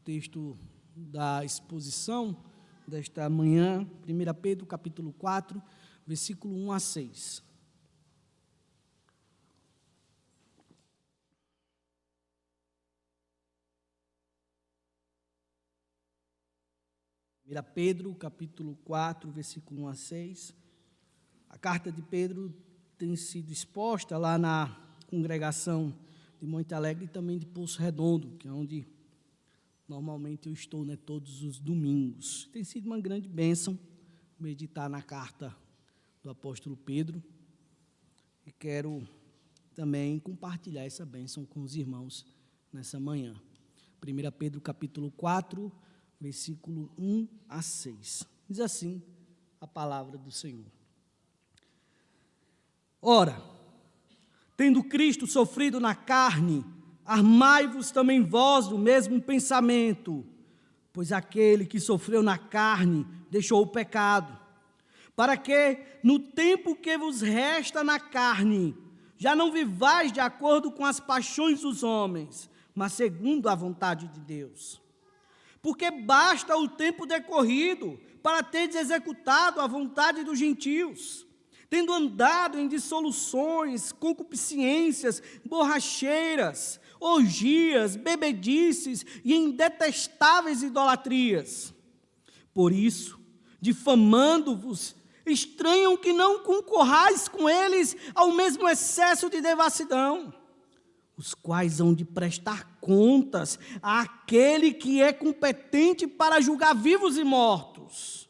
texto da exposição desta manhã, 1 Pedro, capítulo 4, versículo 1 a 6. Pedro, capítulo 4, versículo 1 a 6. A carta de Pedro tem sido exposta lá na congregação de Monte Alegre e também de Poço Redondo, que é onde normalmente eu estou, todos os domingos. Tem sido uma grande bênção meditar na carta do apóstolo Pedro e quero também compartilhar essa bênção com os irmãos nessa manhã. 1 Pedro, capítulo 4, versículo 1 a 6. Diz assim a palavra do Senhor. Ora, tendo Cristo sofrido na carne, armai-vos também vós do mesmo pensamento, pois aquele que sofreu na carne deixou o pecado, para que, no tempo que vos resta na carne, já não vivais de acordo com as paixões dos homens, mas segundo a vontade de Deus. Porque basta o tempo decorrido para teres executado a vontade dos gentios, tendo andado em dissoluções, concupiscências, borracheiras, orgias, bebedices e em detestáveis idolatrias. Por isso, difamando-vos, estranham que não concorrais com eles ao mesmo excesso de devassidão, os quais hão de prestar contas àquele que é competente para julgar vivos e mortos.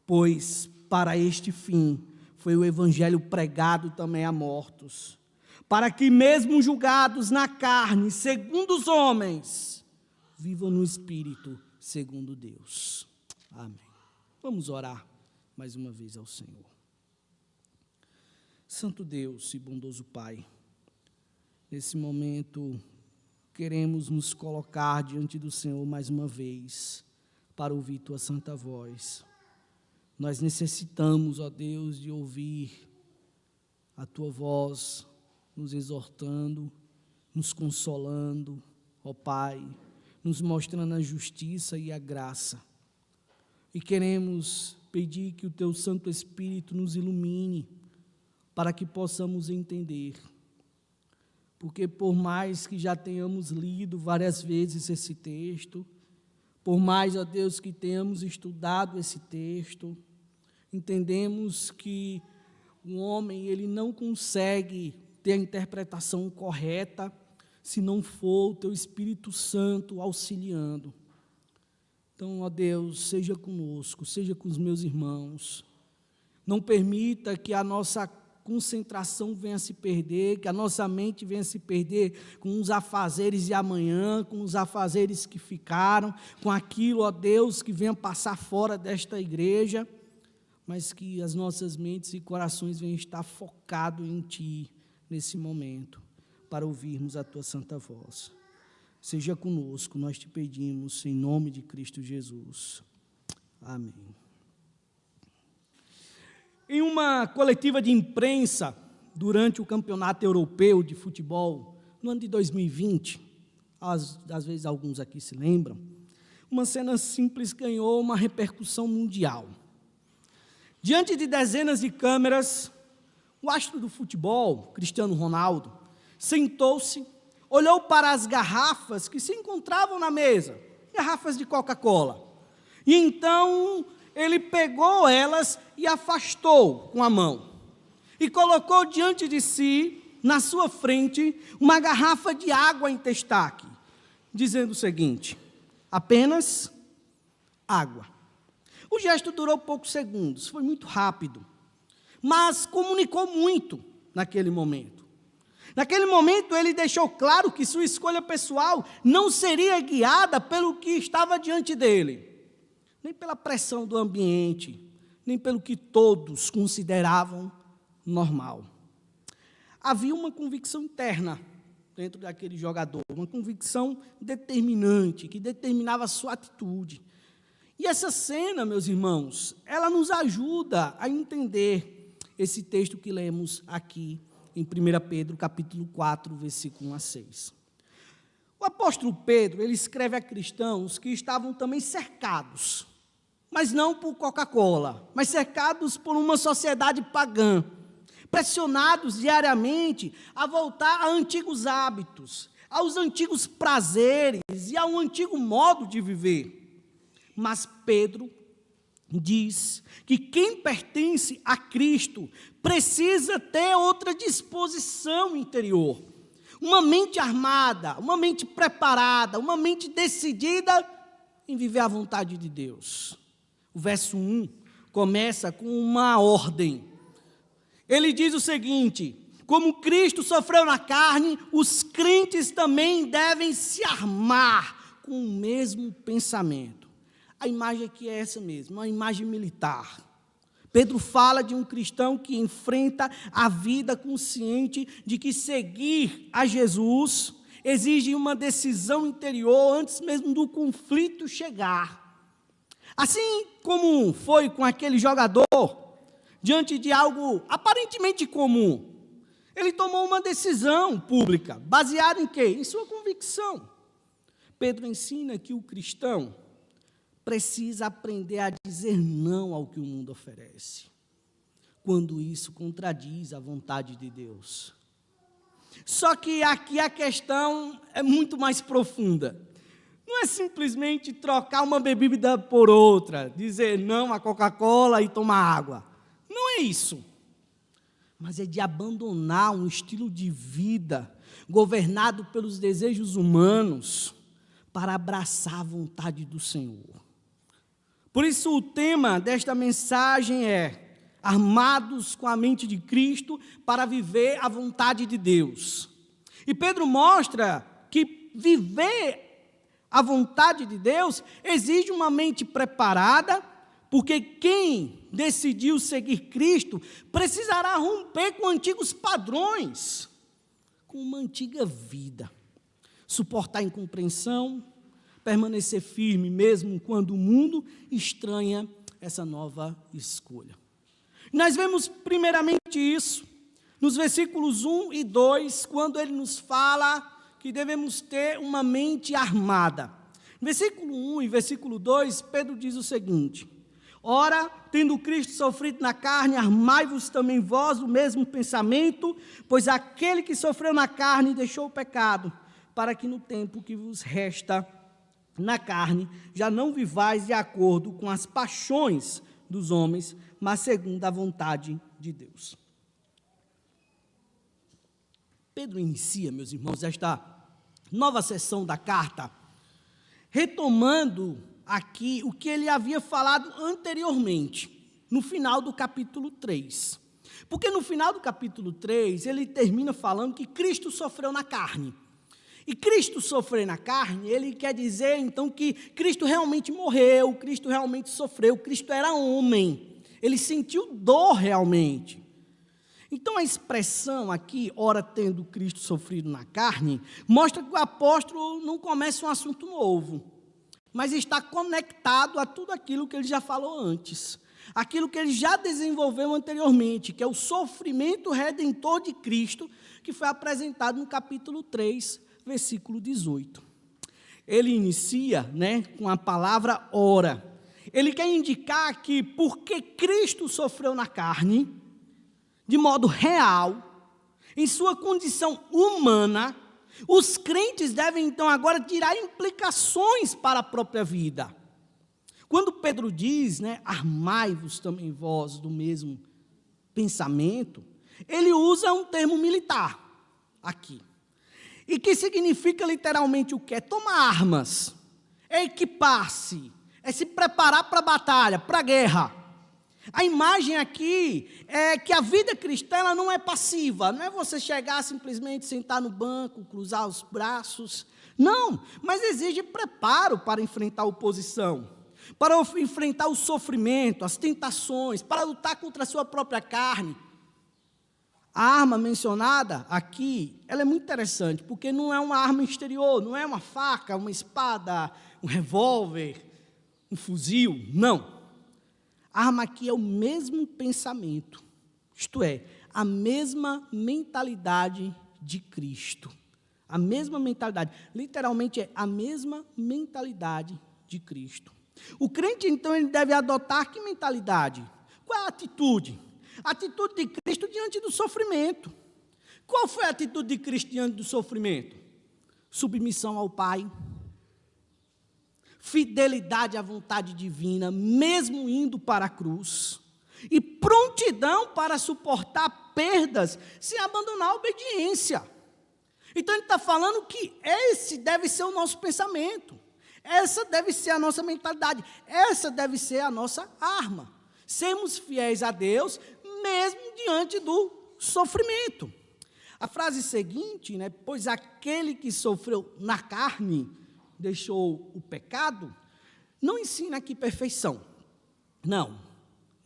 Pois, para este fim, foi o evangelho pregado também a mortos, para que mesmo julgados na carne, segundo os homens, vivam no Espírito, segundo Deus. Amém. Vamos orar mais uma vez ao Senhor. Santo Deus e bondoso Pai, nesse momento, queremos nos colocar diante do Senhor mais uma vez, para ouvir Tua santa voz. Nós necessitamos, ó Deus, de ouvir a Tua voz, nos exortando, nos consolando, ó Pai, nos mostrando a justiça e a graça. E queremos pedir que o Teu Santo Espírito nos ilumine, para que possamos entender. Porque por mais que já tenhamos lido várias vezes esse texto, por mais, ó Deus, que tenhamos estudado esse texto, entendemos que o homem, ele não consegue ter a interpretação correta, se não for o Teu Espírito Santo auxiliando. Então, ó Deus, seja conosco, seja com os meus irmãos, não permita que a nossa concentração venha se perder, que a nossa mente venha se perder com os afazeres de amanhã, com os afazeres que ficaram, com aquilo, ó Deus, que venha passar fora desta igreja, mas que as nossas mentes e corações venham estar focados em Ti, nesse momento, para ouvirmos a Tua santa voz. Seja conosco, nós te pedimos, em nome de Cristo Jesus. Amém. Em uma coletiva de imprensa, durante o Campeonato Europeu de Futebol, no ano de 2020, às vezes alguns aqui se lembram, uma cena simples ganhou uma repercussão mundial. Diante de dezenas de câmeras, o astro do futebol, Cristiano Ronaldo, sentou-se, olhou para as garrafas que se encontravam na mesa, garrafas de Coca-Cola, e então ele pegou elas e afastou com a mão, e colocou diante de si, na sua frente, uma garrafa de água em destaque, dizendo o seguinte: apenas água. O gesto durou poucos segundos, foi muito rápido, mas comunicou muito naquele momento. Naquele momento ele deixou claro que sua escolha pessoal não seria guiada pelo que estava diante dele, nem pela pressão do ambiente, nem pelo que todos consideravam normal. Havia uma convicção interna dentro daquele jogador, uma convicção determinante, que determinava a sua atitude. E essa cena, meus irmãos, ela nos ajuda a entender esse texto que lemos aqui em 1 Pedro, capítulo 4, versículo 1 a 6. O apóstolo Pedro, ele escreve a cristãos que estavam também cercados, mas não por Coca-Cola, mas cercados por uma sociedade pagã, pressionados diariamente a voltar a antigos hábitos, aos antigos prazeres e ao antigo modo de viver. Mas Pedro diz que quem pertence a Cristo precisa ter outra disposição interior, uma mente armada, uma mente preparada, uma mente decidida em viver a vontade de Deus. O verso 1 começa com uma ordem. Ele diz o seguinte: como Cristo sofreu na carne, os crentes também devem se armar com o mesmo pensamento. A imagem aqui é essa mesmo, uma imagem militar. Pedro fala de um cristão que enfrenta a vida consciente de que seguir a Jesus exige uma decisão interior antes mesmo do conflito chegar. Assim como foi com aquele jogador, diante de algo aparentemente comum, ele tomou uma decisão pública, baseada em quê? Em sua convicção. Pedro ensina que o cristão precisa aprender a dizer não ao que o mundo oferece, quando isso contradiz a vontade de Deus. Só que aqui a questão é muito mais profunda. Não é simplesmente trocar uma bebida por outra, dizer não à Coca-Cola e tomar água. Não é isso. Mas é de abandonar um estilo de vida governado pelos desejos humanos para abraçar a vontade do Senhor. Por isso o tema desta mensagem é: armados com a mente de Cristo para viver a vontade de Deus. E Pedro mostra que viver a vontade de Deus exige uma mente preparada, porque quem decidiu seguir Cristo precisará romper com antigos padrões, com uma antiga vida, suportar a incompreensão, permanecer firme mesmo quando o mundo estranha essa nova escolha. Nós vemos primeiramente isso nos versículos 1 e 2, quando ele nos fala que devemos ter uma mente armada. No versículo 1 e versículo 2, Pedro diz o seguinte: ora, tendo Cristo sofrido na carne, armai-vos também vós do mesmo pensamento, pois aquele que sofreu na carne deixou o pecado, para que no tempo que vos resta na carne, já não vivais de acordo com as paixões dos homens, mas segundo a vontade de Deus. Pedro inicia, meus irmãos, esta nova sessão da carta, retomando aqui o que ele havia falado anteriormente, no final do capítulo 3. Porque no final do capítulo 3, ele termina falando que Cristo sofreu na carne. E Cristo sofrer na carne, ele quer dizer, então, que Cristo realmente morreu, Cristo realmente sofreu, Cristo era homem, ele sentiu dor realmente. Então, a expressão aqui, ora tendo Cristo sofrido na carne, mostra que o apóstolo não começa um assunto novo, mas está conectado a tudo aquilo que ele já falou antes, aquilo que ele já desenvolveu anteriormente, que é o sofrimento redentor de Cristo, que foi apresentado no capítulo 3, versículo 18. Ele inicia, com a palavra ora. Ele quer indicar que porque Cristo sofreu na carne, de modo real, em sua condição humana, os crentes devem então agora tirar implicações para a própria vida. Quando Pedro diz, armai-vos também vós do mesmo pensamento, ele usa um termo militar aqui. E que significa literalmente o quê? É tomar armas, é equipar-se, é se preparar para a batalha, para a guerra. A imagem aqui é que a vida cristã ela não é passiva, não é você chegar simplesmente, sentar no banco, cruzar os braços. Não, mas exige preparo para enfrentar a oposição, para enfrentar o sofrimento, as tentações, para lutar contra a sua própria carne. A arma mencionada aqui, ela é muito interessante, porque não é uma arma exterior, não é uma faca, uma espada, um revólver, um fuzil, não. A arma aqui é o mesmo pensamento, isto é, a mesma mentalidade de Cristo, A mesma mentalidade. Literalmente é a mesma mentalidade de Cristo. O crente, então, ele deve adotar que mentalidade? Qual é a atitude? A atitude de Cristo diante do sofrimento. Qual foi a atitude de Cristo diante do sofrimento? Submissão ao Pai. Fidelidade à vontade divina, mesmo indo para a cruz. E prontidão para suportar perdas sem abandonar a obediência. Então, ele está falando que esse deve ser o nosso pensamento. Essa deve ser a nossa mentalidade. Essa deve ser a nossa arma. Sermos fiéis a Deus, mesmo diante do sofrimento. A frase seguinte, né, pois aquele que sofreu na carne, deixou o pecado, não ensina aqui perfeição. Não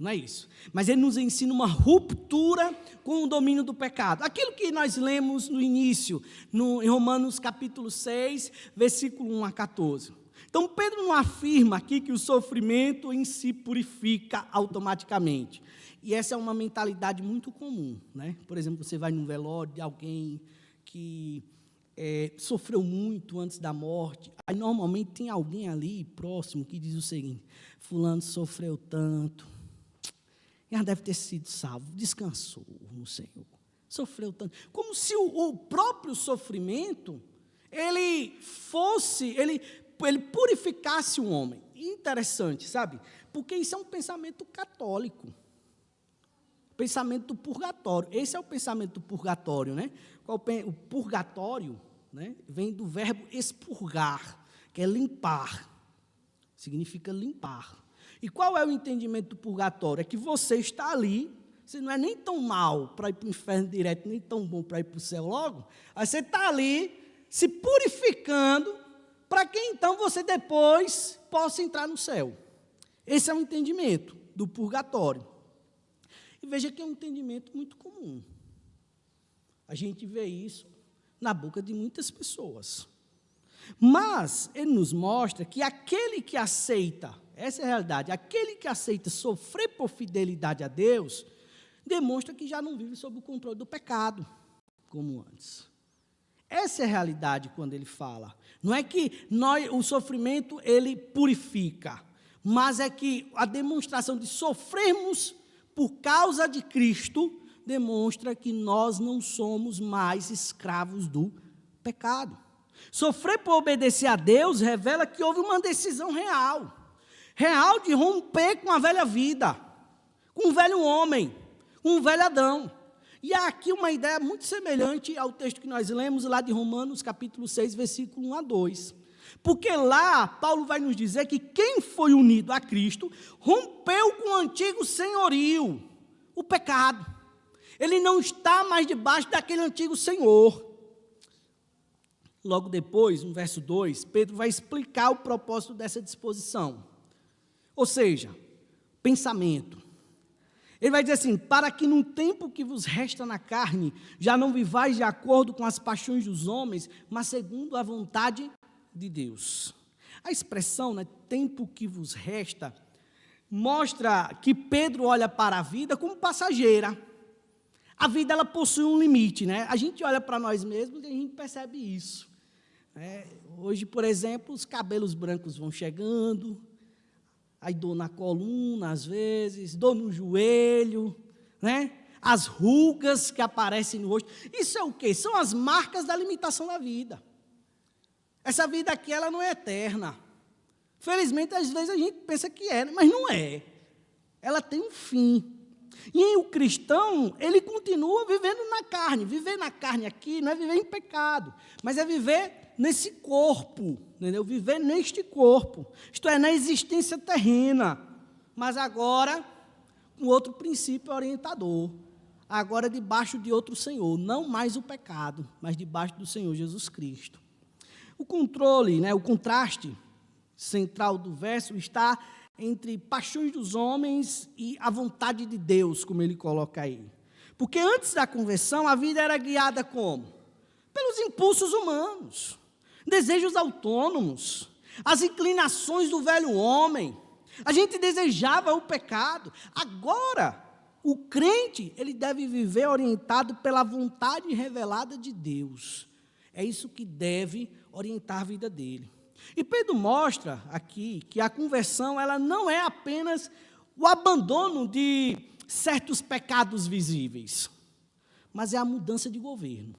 é isso. Mas ele nos ensina uma ruptura com o domínio do pecado. Aquilo que nós lemos no início, em Romanos capítulo 6, versículo 1 a 14. Então, Pedro não afirma aqui que o sofrimento em si purifica automaticamente. E essa é uma mentalidade muito comum, né? Por exemplo, você vai num velório de alguém que sofreu muito antes da morte. Aí, normalmente, tem alguém ali próximo que diz o seguinte: fulano sofreu tanto, já deve ter sido salvo, descansou no Senhor, sofreu tanto. Como se o próprio sofrimento, ele purificasse o homem. Interessante, sabe? Porque isso é um pensamento católico. Pensamento do purgatório. Esse é o pensamento do purgatório, né? O purgatório, né, vem do verbo expurgar, que é limpar. Significa limpar. E qual é o entendimento do purgatório? É que você está ali, você não é nem tão mal para ir para o inferno direto, nem tão bom para ir para o céu logo. Aí você está ali, se purificando, para que então você depois possa entrar no céu. Esse é o entendimento do purgatório. E veja que é um entendimento muito comum. A gente vê isso na boca de muitas pessoas. Mas ele nos mostra que aquele que aceita, essa é a realidade, aquele que aceita sofrer por fidelidade a Deus, demonstra que já não vive sob o controle do pecado, como antes. Essa é a realidade quando ele fala. Não é que o sofrimento ele purifica, mas é que a demonstração de sofrermos por causa de Cristo demonstra que nós não somos mais escravos do pecado. Sofrer por obedecer a Deus revela que houve uma decisão real de romper com a velha vida, com o velho homem, com o velho Adão. E há aqui uma ideia muito semelhante ao texto que nós lemos lá de Romanos, capítulo 6, versículo 1 a 2. Porque lá, Paulo vai nos dizer que quem foi unido a Cristo, rompeu com o antigo senhorio, o pecado. Ele não está mais debaixo daquele antigo senhor. Logo depois, no verso 2, Pedro vai explicar o propósito dessa disposição. Ou seja, pensamento. Ele vai dizer assim: para que no tempo que vos resta na carne, já não vivais de acordo com as paixões dos homens, mas segundo a vontade de Deus. A expressão, né, tempo que vos resta, mostra que Pedro olha para a vida como passageira. A vida, ela possui um limite, né? A gente olha para nós mesmos e a gente percebe isso. Hoje, por exemplo, os cabelos brancos vão chegando, aí dor na coluna, às vezes, dor no joelho, né? As rugas que aparecem no rosto. Isso é o quê? São as marcas da limitação da vida. Essa vida aqui, ela não é eterna. Felizmente, às vezes a gente pensa que é, mas não é. Ela tem um fim. E o cristão, ele continua vivendo na carne. Viver na carne aqui não é viver em pecado, mas é viver nesse corpo, entendeu? Viver neste corpo, isto é, na existência terrena, mas agora com outro princípio orientador, agora debaixo de outro Senhor, não mais o pecado, mas debaixo do Senhor Jesus Cristo. O controle, né, o contraste central do verso está entre paixões dos homens e a vontade de Deus, como ele coloca aí. Porque antes da conversão, a vida era guiada como? Pelos impulsos humanos, desejos autônomos, as inclinações do velho homem. A gente desejava o pecado. Agora, o crente, ele deve viver orientado pela vontade revelada de Deus. É isso que deve orientar a vida dele. E Pedro mostra aqui que a conversão ela não é apenas o abandono de certos pecados visíveis, mas é a mudança de governo.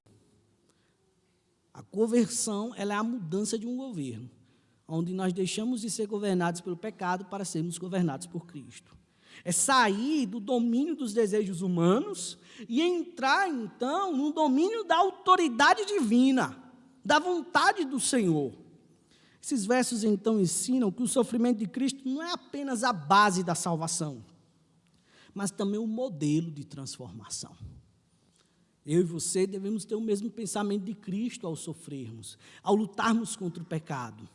A conversão ela é a mudança de um governo, onde nós deixamos de ser governados pelo pecado para sermos governados por Cristo. É sair do domínio dos desejos humanos e entrar, então, no domínio da autoridade divina, da vontade do Senhor. Esses versos, então, ensinam que o sofrimento de Cristo não é apenas a base da salvação, mas também o modelo de transformação. Eu e você devemos ter o mesmo pensamento de Cristo ao sofrermos, ao lutarmos contra o pecado.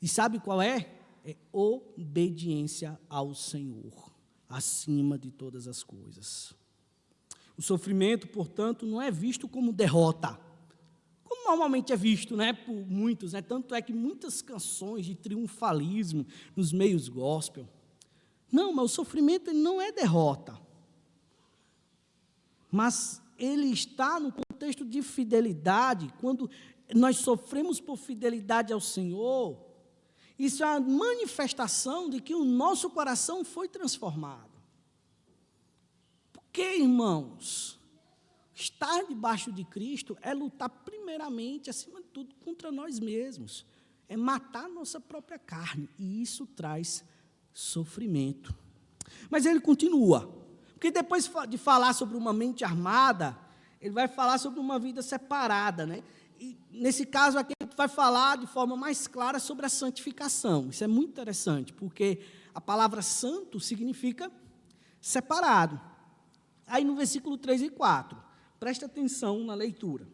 E sabe qual é? É obediência ao Senhor, acima de todas as coisas. O sofrimento, portanto, não é visto como derrota, como normalmente é visto, né, por muitos, né? Tanto é que muitas canções de triunfalismo nos meios gospel. Não, mas o sofrimento não é derrota. Mas ele está no contexto de fidelidade. Quando nós sofremos por fidelidade ao Senhor, isso é a manifestação de que o nosso coração foi transformado. Porque, irmãos, estar debaixo de Cristo é lutar primeiramente, acima de tudo, contra nós mesmos. É matar a nossa própria carne. E isso traz sofrimento. Mas ele continua. Porque depois de falar sobre uma mente armada, ele vai falar sobre uma vida separada, né? E nesse caso aqui, ele vai falar de forma mais clara sobre a santificação. Isso é muito interessante, porque a palavra santo significa separado. Aí no versículo 3 e 4, presta atenção na leitura.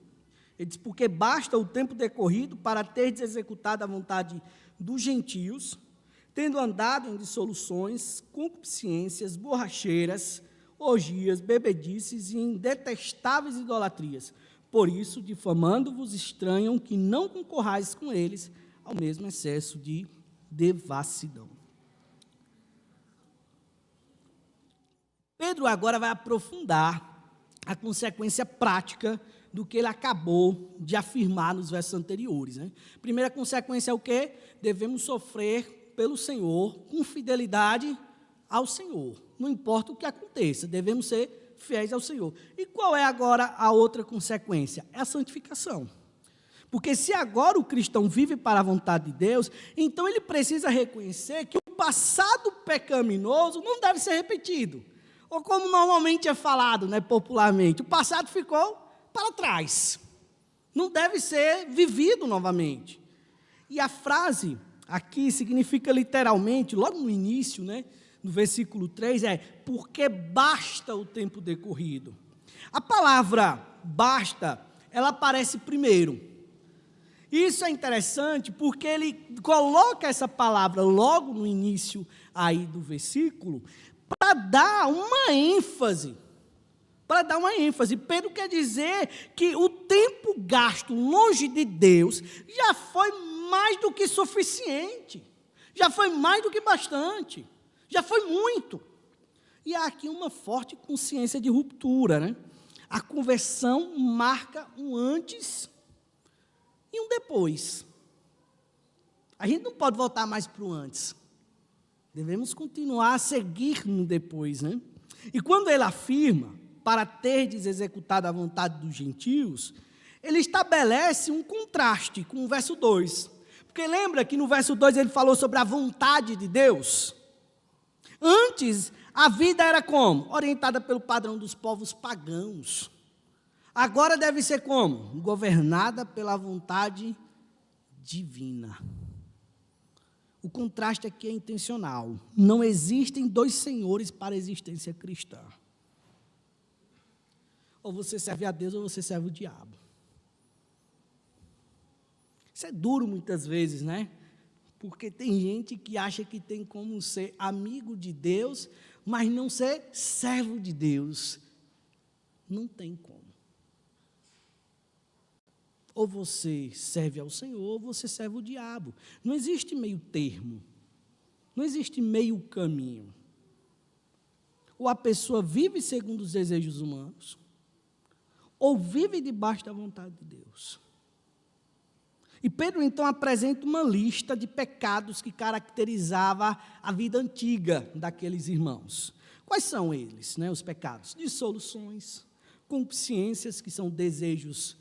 Ele diz, porque basta o tempo decorrido para teres executado a vontade dos gentios, tendo andado em dissoluções, concupiscências, borracheiras, orgias, bebedices e em detestáveis idolatrias. Por isso, difamando-vos, estranham que não concorrais com eles ao mesmo excesso de devassidão. Pedro agora vai aprofundar a consequência prática do que ele acabou de afirmar nos versos anteriores, né? Primeira consequência é o quê? Devemos sofrer pelo Senhor com fidelidade ao Senhor. Não importa o que aconteça, devemos ser fiéis ao Senhor. E qual é agora a outra consequência? É a santificação. Porque se agora o cristão vive para a vontade de Deus, então ele precisa reconhecer que o passado pecaminoso não deve ser repetido. Ou como normalmente é falado, né, popularmente, o passado ficou para trás. Não deve ser vivido novamente. E a frase aqui significa literalmente, logo no início, né, no versículo 3, é, porque basta o tempo decorrido. A palavra basta, ela aparece primeiro. Isso é interessante porque ele coloca essa palavra logo no início aí do versículo para dar uma ênfase. Pedro quer dizer que o tempo gasto longe de Deus já foi mais do que suficiente, já foi mais do que bastante. Já foi muito. E há aqui uma forte consciência de ruptura, né? A conversão marca um antes e um depois. A gente não pode voltar mais para o antes. Devemos continuar a seguir no depois, né? E quando ele afirma, para terdes executado a vontade dos gentios, ele estabelece um contraste com o verso 2. Porque lembra que no verso 2 ele falou sobre a vontade de Deus? Antes, a vida era como? Orientada pelo padrão dos povos pagãos. Agora deve ser como? Governada pela vontade divina. O contraste aqui é intencional. Não existem dois senhores para a existência cristã. Ou você serve a Deus ou você serve o diabo. Isso é duro muitas vezes, né? Porque tem gente que acha que tem como ser amigo de Deus, mas não ser servo de Deus. Não tem como. Ou você serve ao Senhor, ou você serve o diabo. Não existe meio termo. Não existe meio caminho. Ou a pessoa vive segundo os desejos humanos, ou vive debaixo da vontade de Deus. E Pedro, então, apresenta uma lista de pecados que caracterizava a vida antiga daqueles irmãos. Quais são eles, né, os pecados? Dissoluções, concupiscências, que são desejos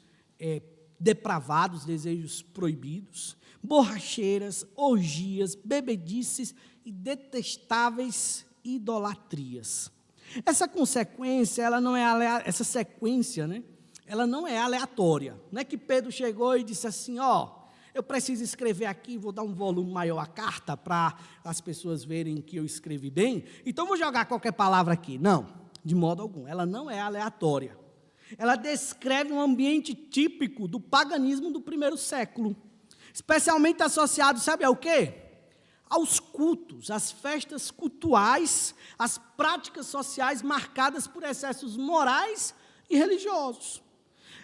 depravados, desejos proibidos, borracheiras, orgias, bebedices e detestáveis idolatrias. Essa consequência, essa sequência, né, ela não é aleatória. Não é que Pedro chegou e disse assim, eu preciso escrever aqui, vou dar um volume maior à carta para as pessoas verem que eu escrevi bem, então vou jogar qualquer palavra aqui. Não, de modo algum, ela não é aleatória. Ela descreve um ambiente típico do paganismo do primeiro século, especialmente associado, sabe ao quê? Aos cultos, às festas cultuais, às práticas sociais marcadas por excessos morais e religiosos.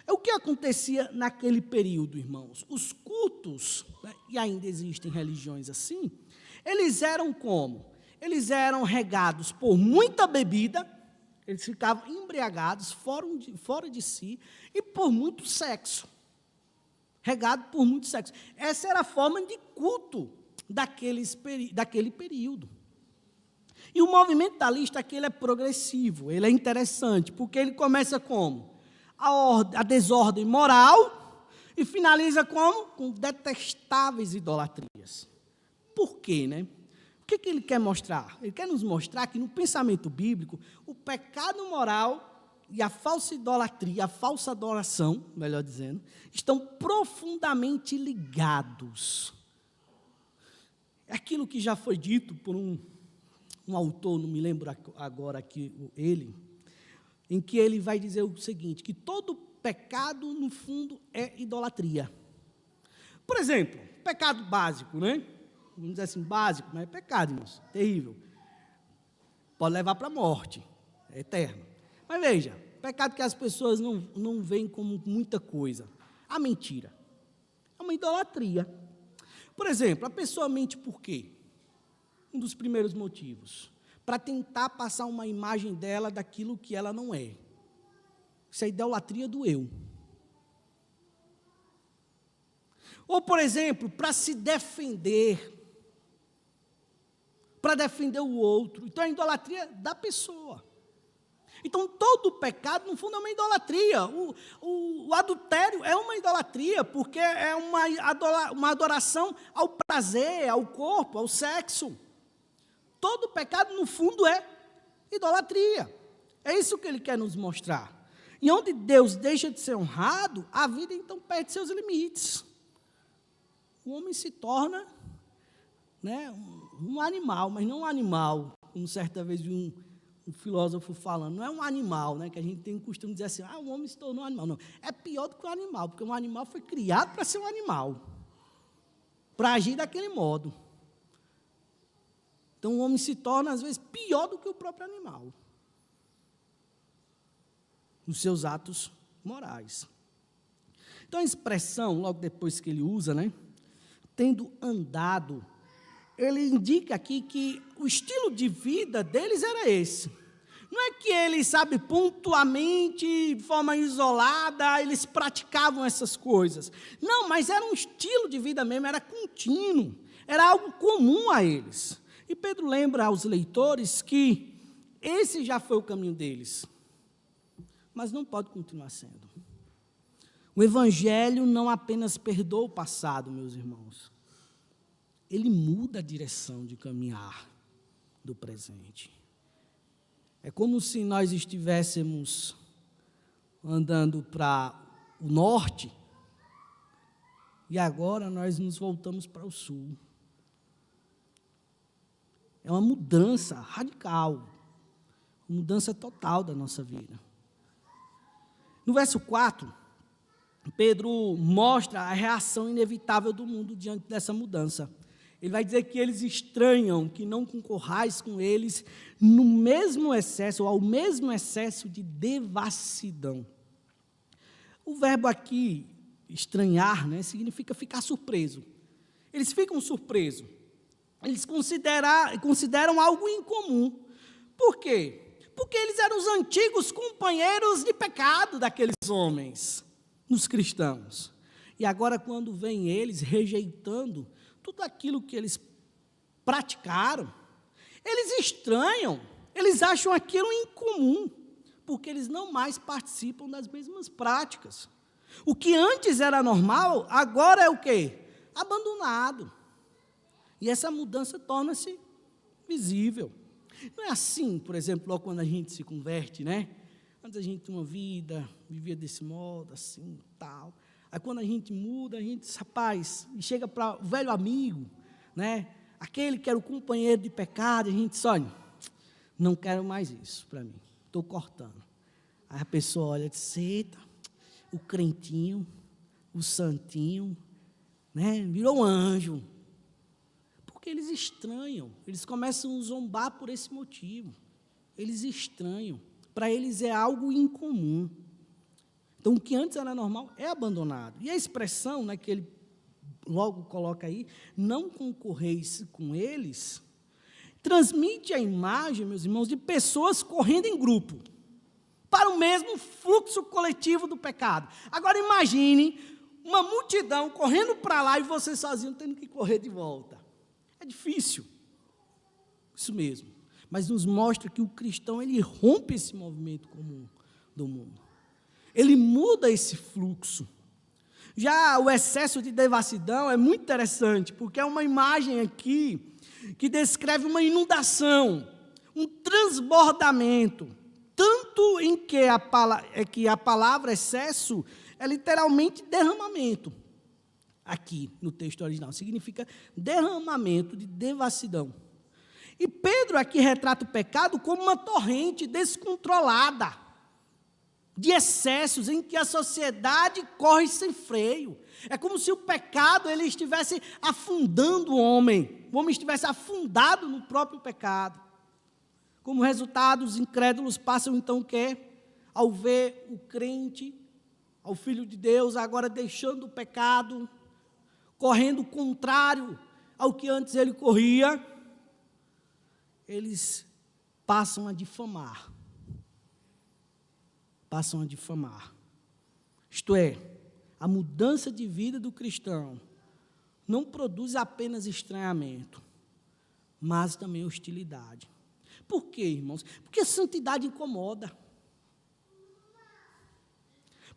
O que acontecia naquele período, irmãos? Os cultos, né, e ainda existem religiões assim, eles eram como? Eles eram regados por muita bebida, eles ficavam embriagados, fora de si, e por muito sexo. Regado por muito sexo. Essa era a forma de culto daquele período. E o movimento talista aqui ele é progressivo, ele é interessante, porque ele começa como? A desordem moral e finaliza como? Com detestáveis idolatrias. Por quê, né? O que ele quer mostrar? Ele quer nos mostrar que no pensamento bíblico, o pecado moral e a falsa idolatria, a falsa adoração, melhor dizendo, estão profundamente ligados. É aquilo que já foi dito por um autor, não me lembro agora aqui ele, em que ele vai dizer o seguinte, que todo pecado, no fundo, é idolatria. Por exemplo, pecado básico, né? Vamos dizer assim, básico, mas é pecado, irmãos, terrível. Pode levar para a morte, é eterno. Mas veja, pecado que as pessoas não veem como muita coisa. A mentira é uma idolatria. Por exemplo, a pessoa mente por quê? Um dos primeiros motivos, para tentar passar uma imagem dela daquilo que ela não é. Isso é idolatria do eu. Ou, por exemplo, para se defender, para defender o outro. Então, é a idolatria da pessoa. Então, todo pecado, no fundo, é uma idolatria. O adultério é uma idolatria, porque é uma adoração ao prazer, ao corpo, ao sexo. Todo pecado, no fundo, é idolatria. É isso que ele quer nos mostrar. E onde Deus deixa de ser honrado, a vida, então, perde seus limites. O homem se torna, né, um animal, mas não um animal, como certa vez vi um filósofo falando, não é um animal, né, que a gente tem o costume de dizer assim, o homem se tornou um animal. Não, é pior do que um animal, porque um animal foi criado para ser um animal, para agir daquele modo. Então, o homem se torna, às vezes, pior do que o próprio animal, nos seus atos morais. Então, a expressão, logo depois que ele usa, né, tendo andado, ele indica aqui que o estilo de vida deles era esse. Não é que eles, pontualmente, de forma isolada, eles praticavam essas coisas. Não, mas era um estilo de vida mesmo, era contínuo, era algo comum a eles. E Pedro lembra aos leitores que esse já foi o caminho deles, mas não pode continuar sendo. O Evangelho não apenas perdoa o passado, meus irmãos, ele muda a direção de caminhar do presente. É como se nós estivéssemos andando para o norte e agora nós nos voltamos para o sul. É uma mudança radical, uma mudança total da nossa vida. No verso 4, Pedro mostra a reação inevitável do mundo diante dessa mudança. Ele vai dizer que eles estranham que não concorrais com eles no mesmo excesso, ou ao mesmo excesso de devassidão. O verbo aqui, estranhar, né, significa ficar surpreso. Eles ficam surpresos. Eles consideram algo incomum. Por quê? Porque eles eram os antigos companheiros de pecado daqueles homens, nos cristãos. E agora, quando vem eles rejeitando tudo aquilo que eles praticaram, eles estranham, eles acham aquilo incomum, porque eles não mais participam das mesmas práticas. O que antes era normal, agora é o quê? Abandonado. E essa mudança torna-se visível. Não é assim, por exemplo, logo quando a gente se converte, né? Antes a gente tinha uma vida, vivia desse modo, assim, tal. Aí quando a gente muda, a gente diz, rapaz, e chega para o velho amigo, né? Aquele que era o companheiro de pecado, a gente diz, olha, não quero mais isso para mim, estou cortando. Aí a pessoa olha e diz, eita, o crentinho, o santinho, né? Virou um anjo. Porque eles estranham, eles começam a zombar por esse motivo. Eles estranham, para eles é algo incomum. Então, o que antes era normal é abandonado. E a expressão, né, que ele logo coloca aí, não concorreis com eles, transmite a imagem, meus irmãos, de pessoas correndo em grupo, para o mesmo fluxo coletivo do pecado. Agora, imagine uma multidão correndo para lá e você sozinho tendo que correr de volta. É difícil, isso mesmo, mas nos mostra que o cristão, ele rompe esse movimento comum do mundo, ele muda esse fluxo. Já o excesso de devassidão é muito interessante, porque é uma imagem aqui que descreve uma inundação, um transbordamento, tanto em que a palavra excesso é literalmente derramamento. Aqui no texto original, significa derramamento de devassidão. E Pedro aqui retrata o pecado como uma torrente descontrolada, de excessos, em que a sociedade corre sem freio. É como se o pecado ele estivesse afundando o homem estivesse afundado no próprio pecado. Como resultado, os incrédulos passam então o quê? Ao ver o crente, ao Filho de Deus, agora deixando o pecado, correndo contrário ao que antes ele corria, eles passam a difamar. Passam a difamar. Isto é, a mudança de vida do cristão não produz apenas estranhamento, mas também hostilidade. Por quê, irmãos? Porque a santidade incomoda.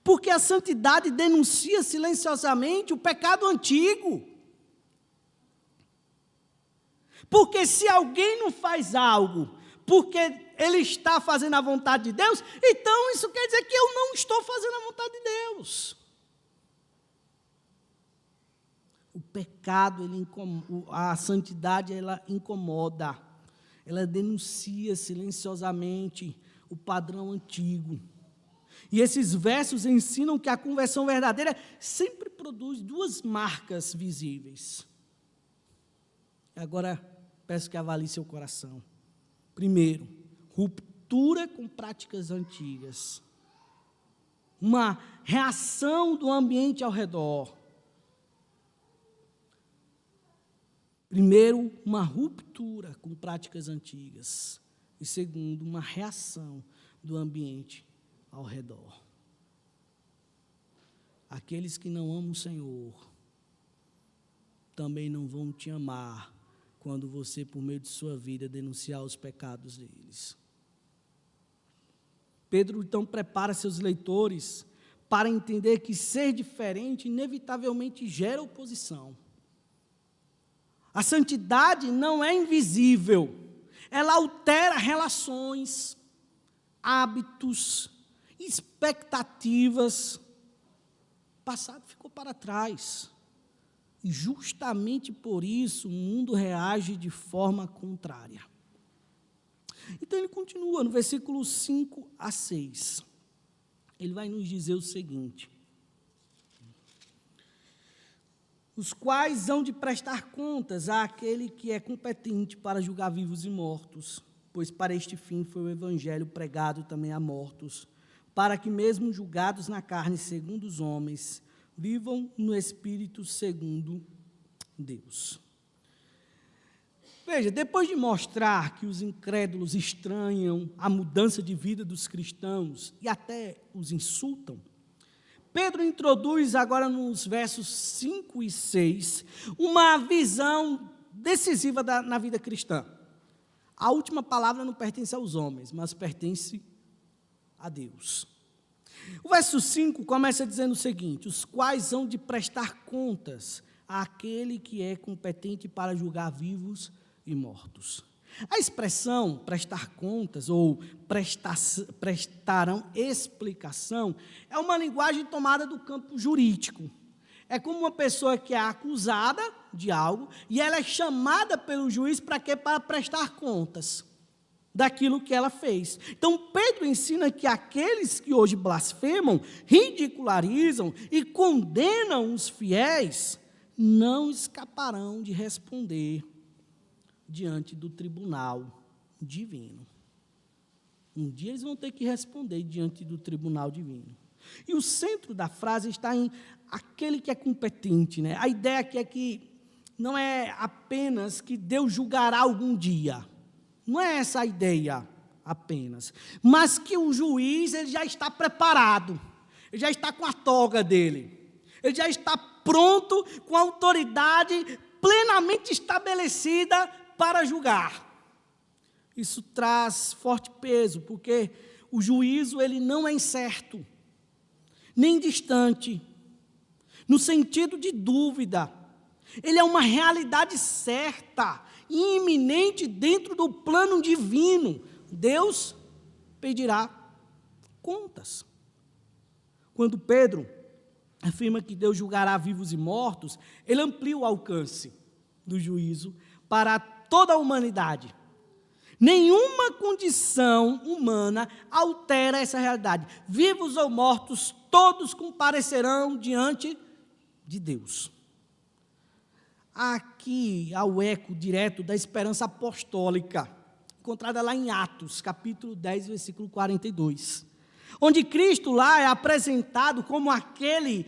Porque a santidade denuncia silenciosamente o pecado antigo. Porque se alguém não faz algo, porque ele está fazendo a vontade de Deus, então isso quer dizer que eu não estou fazendo a vontade de Deus. O pecado, a santidade, ela incomoda, ela denuncia silenciosamente o padrão antigo. E esses versos ensinam que a conversão verdadeira sempre produz duas marcas visíveis. Agora, peço que avalie seu coração. Primeiro, ruptura com práticas antigas. Uma reação do ambiente ao redor. Primeiro, uma ruptura com práticas antigas. E segundo, uma reação do ambiente ao redor. Aqueles que não amam o Senhor também não vão te amar quando você, por meio de sua vida, denunciar os pecados deles. Pedro, então, prepara seus leitores para entender que ser diferente inevitavelmente gera oposição. A santidade não é invisível, ela altera relações, hábitos, expectativas. O passado ficou para trás. E justamente por isso o mundo reage de forma contrária. Então ele continua no versículo 5 a 6. Ele vai nos dizer o seguinte: os quais hão de prestar contas àquele que é competente para julgar vivos e mortos, pois para este fim foi o evangelho pregado também a mortos, para que mesmo julgados na carne segundo os homens, vivam no Espírito segundo Deus. Veja, depois de mostrar que os incrédulos estranham a mudança de vida dos cristãos e até os insultam, Pedro introduz agora nos versos 5 e 6 uma visão decisiva na vida cristã. A última palavra não pertence aos homens, mas pertence a Deus. O verso 5 começa dizendo o seguinte: os quais hão de prestar contas àquele que é competente para julgar vivos e mortos. A expressão prestar contas ou prestarão explicação é uma linguagem tomada do campo jurídico. É como uma pessoa que é acusada de algo e ela é chamada pelo juiz para quê? Para prestar contas daquilo que ela fez. Então, Pedro ensina que aqueles que hoje blasfemam, ridicularizam e condenam os fiéis, não escaparão de responder diante do tribunal divino. Um dia eles vão ter que responder diante do tribunal divino. E o centro da frase está em aquele que é competente, né? A ideia aqui é que não é apenas que Deus julgará algum dia. Não é essa a ideia apenas. Mas que o juiz ele já está preparado. Ele já está com a toga dele. Ele já está pronto, com a autoridade plenamente estabelecida para julgar. Isso traz forte peso, porque o juízo ele não é incerto, nem distante, no sentido de dúvida. Ele é uma realidade certa e iminente dentro do plano divino. Deus pedirá contas. Quando Pedro afirma que Deus julgará vivos e mortos, ele amplia o alcance do juízo para toda a humanidade. Nenhuma condição humana altera essa realidade. Vivos ou mortos, todos comparecerão diante de Deus. Aqui há o eco direto da esperança apostólica, encontrada lá em Atos, capítulo 10, versículo 42, onde Cristo lá é apresentado como aquele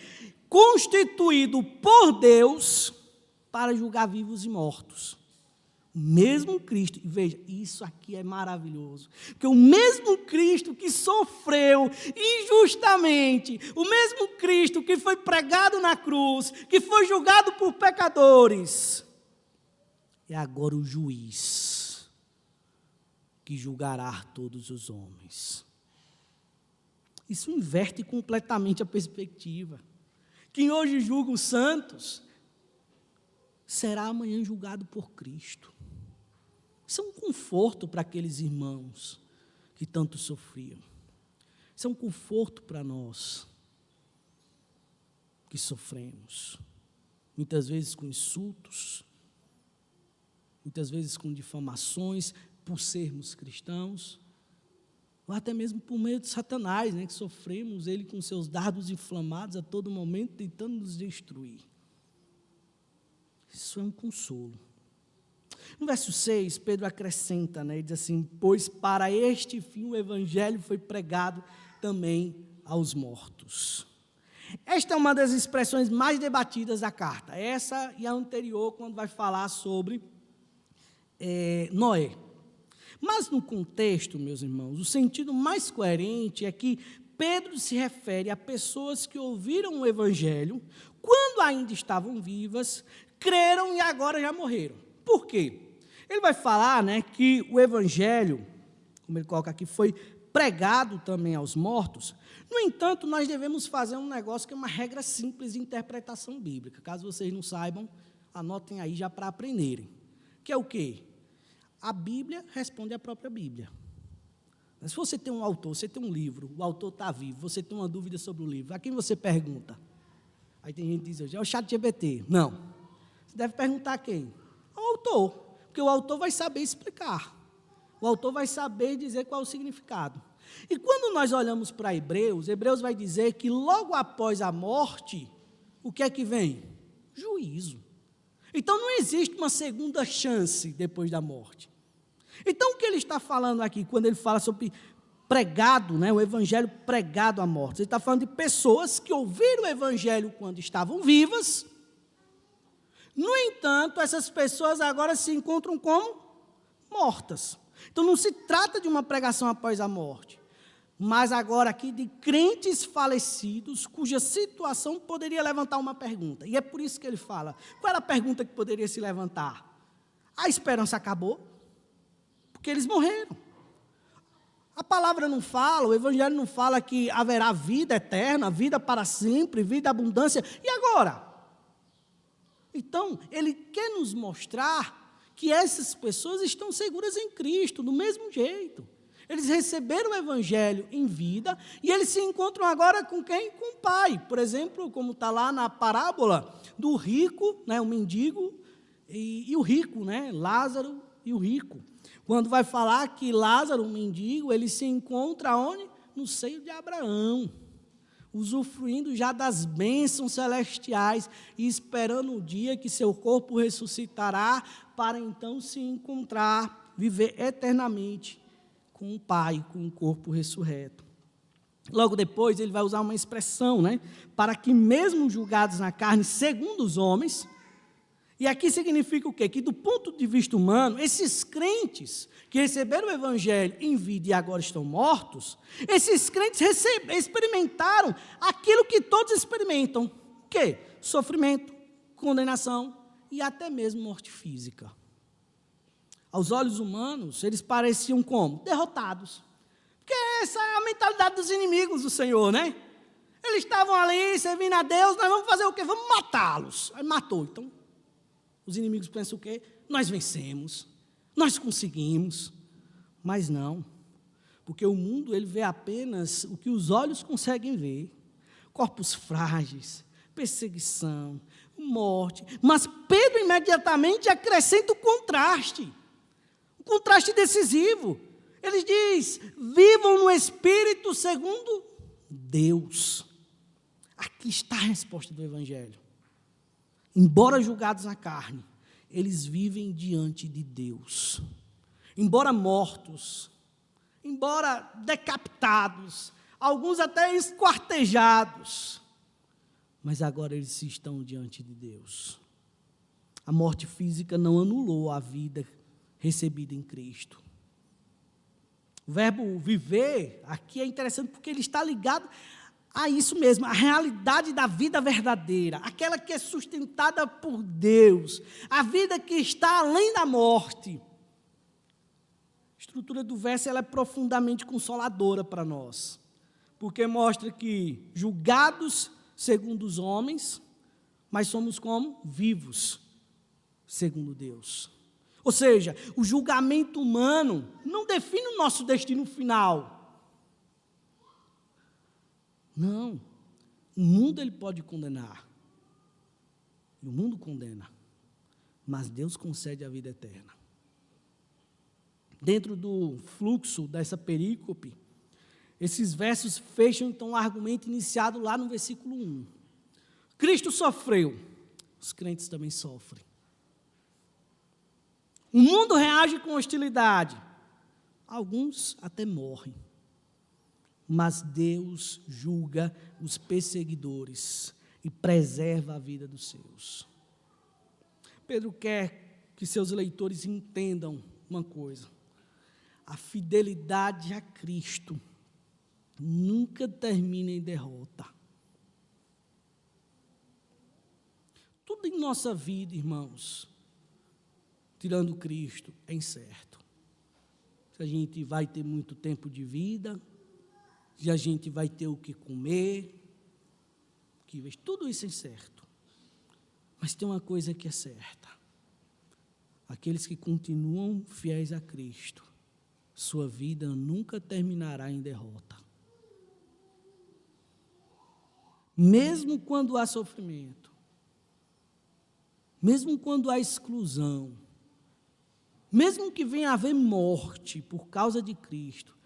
constituído por Deus para julgar vivos e mortos. O mesmo Cristo, e veja, isso aqui é maravilhoso, porque o mesmo Cristo que sofreu injustamente, o mesmo Cristo que foi pregado na cruz, que foi julgado por pecadores, é agora o juiz que julgará todos os homens. Isso inverte completamente a perspectiva. Quem hoje julga os santos, será amanhã julgado por Cristo. Isso é um conforto para aqueles irmãos que tanto sofriam. Isso é um conforto para nós que sofremos. Muitas vezes com insultos, muitas vezes com difamações por sermos cristãos, ou até mesmo por meio de Satanás, né, que sofremos ele com seus dardos inflamados a todo momento, tentando nos destruir. Isso é um consolo. No verso 6, Pedro acrescenta, né, e diz assim: pois para este fim o evangelho foi pregado também aos mortos. Esta é uma das expressões mais debatidas da carta, essa e a anterior, quando vai falar sobre Noé. Mas no contexto, meus irmãos, o sentido mais coerente é que Pedro se refere a pessoas que ouviram o evangelho quando ainda estavam vivas, creram e agora já morreram. Por quê? Ele vai falar, né, que o evangelho, como ele coloca aqui, foi pregado também aos mortos. No entanto, nós devemos fazer um negócio que é uma regra simples de interpretação bíblica. Caso vocês não saibam, anotem aí já para aprenderem. Que é o quê? A Bíblia responde à própria Bíblia. Mas se você tem um autor, você tem um livro, o autor está vivo, você tem uma dúvida sobre o livro, a quem você pergunta? Aí tem gente que diz, é o ChatGPT. Não. Você deve perguntar a quem? Ao autor, porque o autor vai saber explicar. O autor vai saber dizer qual é o significado. E quando nós olhamos para Hebreus vai dizer que logo após a morte, o que é que vem? Juízo. Então não existe uma segunda chance depois da morte. Então o que ele está falando aqui, quando ele fala sobre pregado, né, o evangelho pregado à morte, ele está falando de pessoas que ouviram o evangelho quando estavam vivas. No entanto, entanto, essas pessoas agora se encontram como mortas. Então, não se trata de uma pregação após a morte, mas agora aqui de crentes falecidos, cuja situação poderia levantar uma pergunta. E é por isso que ele fala. Qual era a pergunta que poderia se levantar? A esperança acabou? Porque eles morreram. A palavra não fala, o Evangelho não fala que haverá vida eterna, vida para sempre, vida abundância. E agora? Então, ele quer nos mostrar que essas pessoas estão seguras em Cristo, do mesmo jeito. Eles receberam o Evangelho em vida e eles se encontram agora com quem? Com o Pai. Por exemplo, como está lá na parábola do rico, né, o mendigo e o rico, né, Lázaro e o rico. Quando vai falar que Lázaro, o mendigo, ele se encontra onde? No seio de Abraão, usufruindo já das bênçãos celestiais e esperando o dia que seu corpo ressuscitará para então se encontrar, viver eternamente com o Pai, com o corpo ressurreto. Logo depois, ele vai usar uma expressão, né? Para que mesmo julgados na carne, segundo os homens, e aqui significa o quê? Que do ponto de vista humano, esses crentes que receberam o Evangelho em vida e agora estão mortos, esses crentes experimentaram aquilo que todos experimentam. O quê? Sofrimento, condenação e até mesmo morte física. Aos olhos humanos, eles pareciam como? Derrotados. Porque essa é a mentalidade dos inimigos do Senhor, né? Eles estavam ali servindo a Deus, nós vamos fazer o quê? Vamos matá-los. Aí matou. Então, os inimigos pensam o quê? Nós vencemos, nós conseguimos. Mas não, porque o mundo ele vê apenas o que os olhos conseguem ver. Corpos frágeis, perseguição, morte. Mas Pedro imediatamente acrescenta o contraste decisivo. Ele diz, vivam no Espírito segundo Deus. Aqui está a resposta do Evangelho. Embora julgados na carne, eles vivem diante de Deus. Embora mortos, embora decapitados, alguns até esquartejados, mas agora eles estão diante de Deus. A morte física não anulou a vida recebida em Cristo. O verbo viver aqui é interessante porque ele está ligado a isso mesmo, a realidade da vida verdadeira, aquela que é sustentada por Deus, a vida que está além da morte. A estrutura do verso ela é profundamente consoladora para nós, porque mostra que julgados segundo os homens, mas somos como? Vivos segundo Deus. Ou seja, o julgamento humano não define o nosso destino final. Não, o mundo ele pode condenar, e o mundo condena, mas Deus concede a vida eterna. Dentro do fluxo dessa perícope, esses versos fecham então o argumento iniciado lá no versículo 1. Cristo sofreu, os crentes também sofrem. O mundo reage com hostilidade, alguns até morrem. Mas Deus julga os perseguidores e preserva a vida dos seus. Pedro quer que seus leitores entendam uma coisa: a fidelidade a Cristo nunca termina em derrota. Tudo em nossa vida, irmãos, tirando Cristo, é incerto. Se a gente vai ter muito tempo de vida, se a gente vai ter o que comer, tudo isso é incerto. Mas tem uma coisa que é certa: aqueles que continuam fiéis a Cristo, sua vida nunca terminará em derrota. Mesmo quando há sofrimento, mesmo quando há exclusão, mesmo que venha a haver morte por causa de Cristo,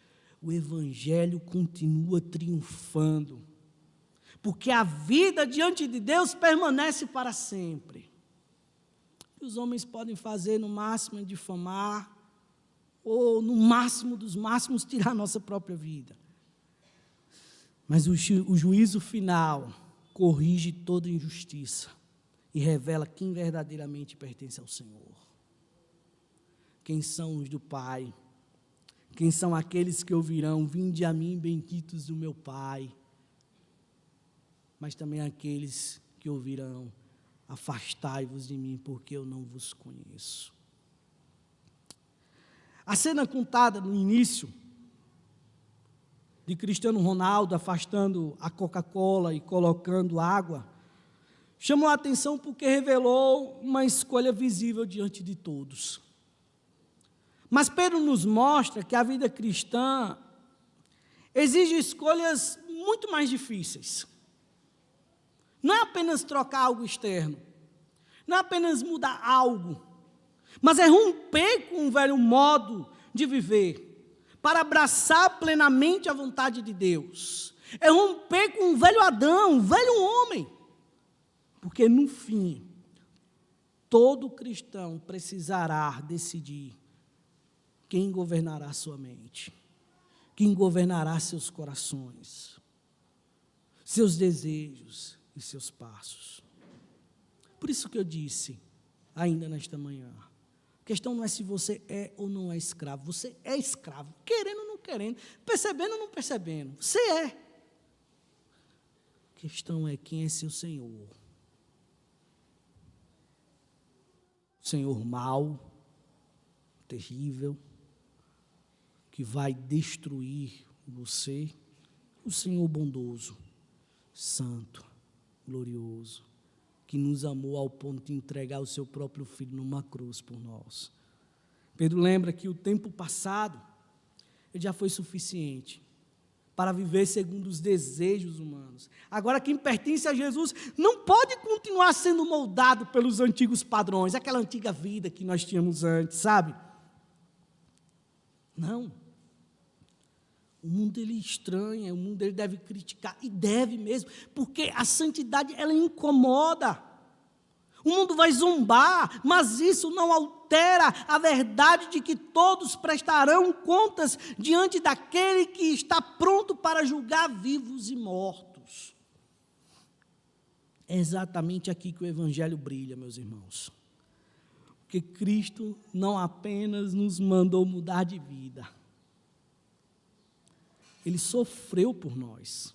o Evangelho continua triunfando, porque a vida diante de Deus permanece para sempre. Os homens podem fazer no máximo é difamar, ou no máximo dos máximos tirar a nossa própria vida. Mas o juízo final corrige toda injustiça e revela quem verdadeiramente pertence ao Senhor. Quem são os do Pai? Quem são aqueles que ouvirão: vinde a mim, benditos do meu Pai? Mas também aqueles que ouvirão: afastai-vos de mim, porque eu não vos conheço. A cena contada no início, de Cristiano Ronaldo afastando a Coca-Cola e colocando água, chamou a atenção porque revelou uma escolha visível diante de todos. Mas Pedro nos mostra que a vida cristã exige escolhas muito mais difíceis. Não é apenas trocar algo externo, não é apenas mudar algo, mas é romper com o velho modo de viver, para abraçar plenamente a vontade de Deus. É romper com o velho Adão, o velho homem. Porque no fim, todo cristão precisará decidir quem governará sua mente, quem governará seus corações, seus desejos e seus passos. Por isso que eu disse, ainda nesta manhã, a questão não é se você é ou não é escravo. Você é escravo, querendo ou não querendo, percebendo ou não percebendo. Você é. A questão é quem é seu Senhor. Senhor mau, terrível, que vai destruir você. O Senhor bondoso, santo, glorioso, que nos amou ao ponto de entregar o seu próprio Filho numa cruz por nós. Pedro lembra que o tempo passado, ele já foi suficiente para viver segundo os desejos humanos. Agora, quem pertence a Jesus não pode continuar sendo moldado pelos antigos padrões, aquela antiga vida que nós tínhamos antes, sabe? Não. O mundo ele estranha, o mundo ele deve criticar, e deve mesmo, porque a santidade ela incomoda. O mundo vai zombar, mas isso não altera a verdade de que todos prestarão contas diante daquele que está pronto para julgar vivos e mortos. É exatamente aqui que o Evangelho brilha, meus irmãos. Porque Cristo não apenas nos mandou mudar de vida, Ele sofreu por nós.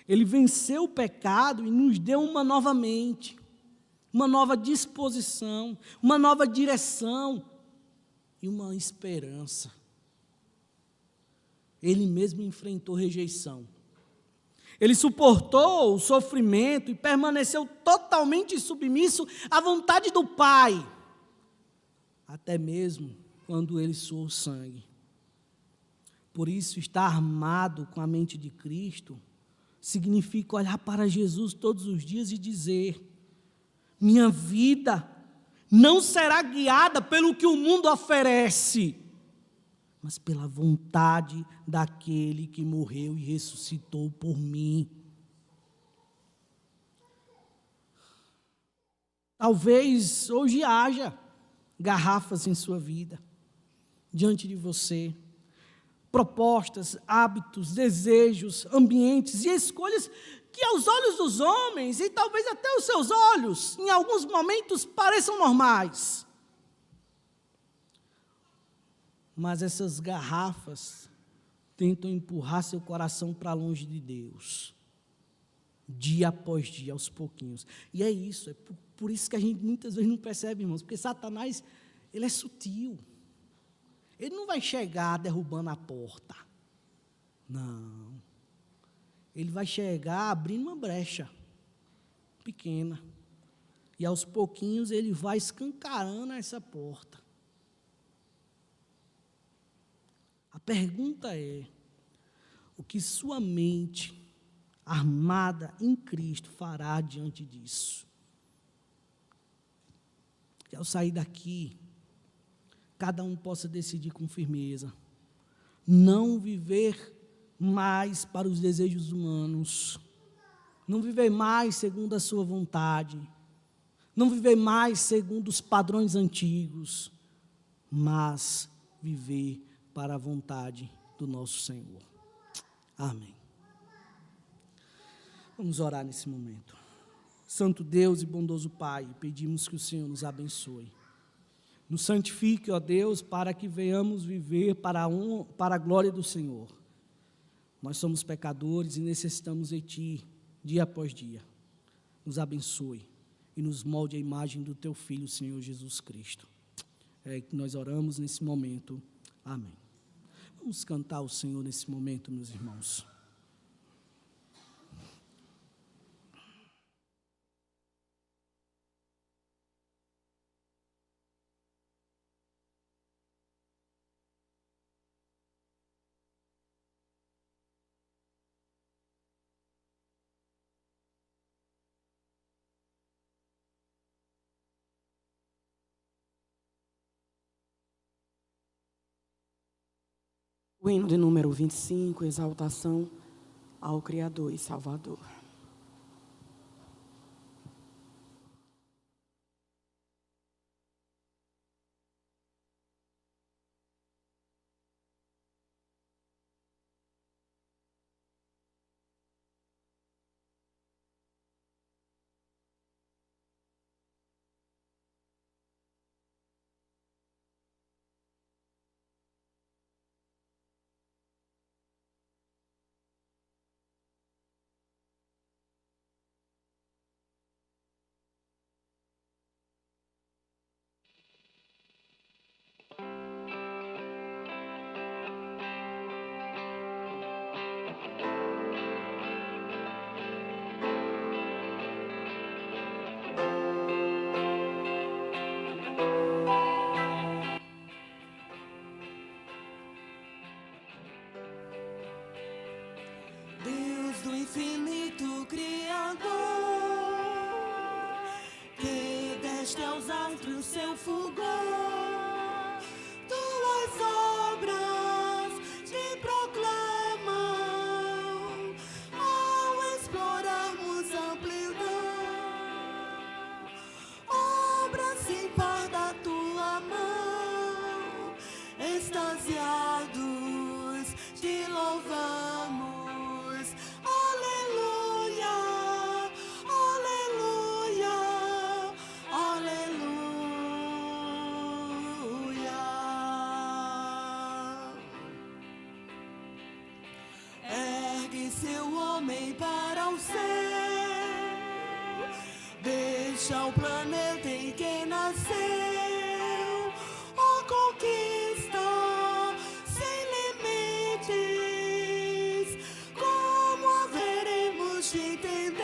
Ele venceu o pecado e nos deu uma nova mente, uma nova disposição, uma nova direção e uma esperança. Ele mesmo enfrentou rejeição. Ele suportou o sofrimento e permaneceu totalmente submisso à vontade do Pai, até mesmo quando ele suou sangue. Por isso, estar armado com a mente de Cristo significa olhar para Jesus todos os dias e dizer: minha vida não será guiada pelo que o mundo oferece, mas pela vontade daquele que morreu e ressuscitou por mim. Talvez hoje haja garrafas em sua vida, diante de você, propostas, hábitos, desejos, ambientes e escolhas que aos olhos dos homens e talvez até aos seus olhos, em alguns momentos, pareçam normais. Mas essas garrafas tentam empurrar seu coração para longe de Deus, dia após dia, aos pouquinhos. E é isso, é por isso que a gente muitas vezes não percebe, irmãos, porque Satanás, ele é sutil. Ele não vai chegar derrubando a porta. Não. Ele vai chegar abrindo uma brecha pequena. E aos pouquinhos ele vai escancarando essa porta. A pergunta é: o que sua mente armada em Cristo fará diante disso? Que ao sair daqui, cada um possa decidir com firmeza, não viver mais para os desejos humanos, não viver mais segundo a sua vontade, não viver mais segundo os padrões antigos, mas viver para a vontade do nosso Senhor. Amém. Vamos orar nesse momento. Santo Deus e bondoso Pai, pedimos que o Senhor nos abençoe. Nos santifique, ó Deus, para que venhamos viver para a glória do Senhor. Nós somos pecadores e necessitamos de Ti, dia após dia. Nos abençoe e nos molde a imagem do Teu Filho, Senhor Jesus Cristo. É que nós oramos nesse momento. Amém. Vamos cantar ao Senhor nesse momento, meus irmãos. O hino de número 25, exaltação ao Criador e Salvador. Deus do infinito Criador, que deste aos astros seu fulgor, tuas obras te proclamam, ao explorarmos a amplidão, obra sem par da tua mão, extasiados te louvamos. Seu homem para o céu, deixa o planeta em que nasceu, oh conquista sem limites, como haveremos de entender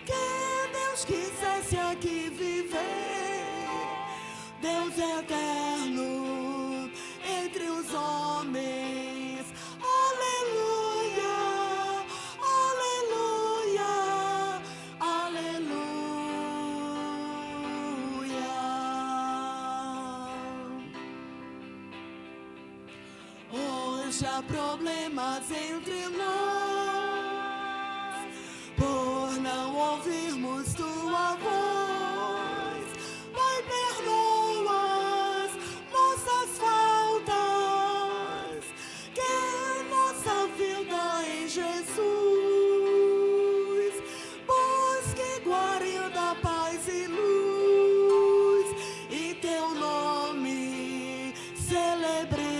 que Deus quisesse aqui viver, Deus eterno entre os homens. Há problemas entre nós, por não ouvirmos tua voz. Pai, perdoa nossas faltas, que nossa vida em Jesus busque guarida, paz e luz, e teu nome celebremos.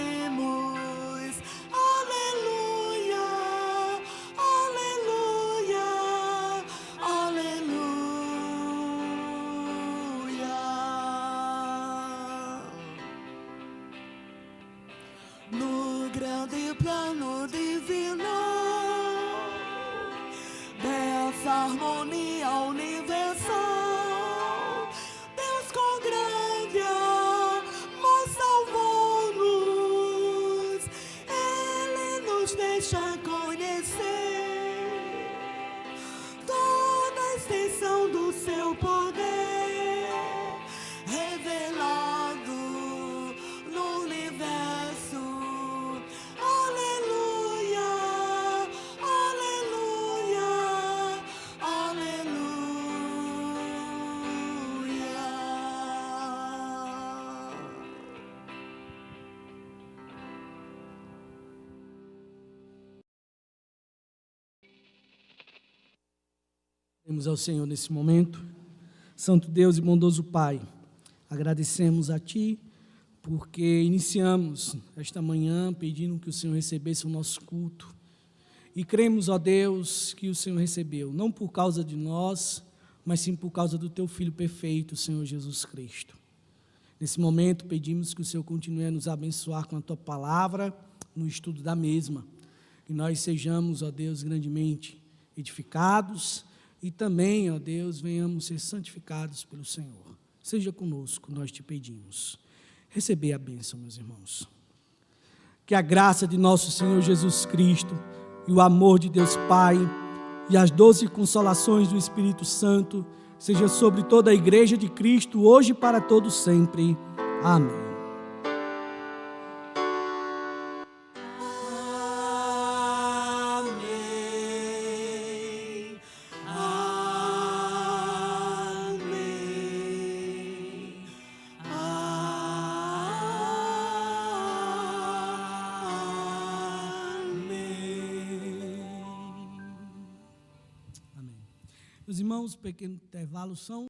No grande plano divino dessa harmonia universal, Deus com grande amor salvou-nos, Ele nos deixa conhecer toda a extensão do seu poder, revelado no universo. Temos ao Senhor nesse momento. Santo Deus e bondoso Pai, agradecemos a Ti, porque iniciamos esta manhã pedindo que o Senhor recebesse o nosso culto. E cremos, ó Deus, que o Senhor recebeu, não por causa de nós, mas sim por causa do Teu Filho perfeito, o Senhor Jesus Cristo. Nesse momento pedimos que o Senhor continue a nos abençoar com a Tua palavra, no estudo da mesma. Que nós sejamos, ó Deus, grandemente edificados e também, ó Deus, venhamos ser santificados pelo Senhor. Seja conosco, nós te pedimos. Receber a bênção, meus irmãos. Que a graça de nosso Senhor Jesus Cristo e o amor de Deus Pai e as doces consolações do Espírito Santo seja sobre toda a igreja de Cristo, hoje e para todos sempre. Amém. Meus irmãos, pequeno intervalo são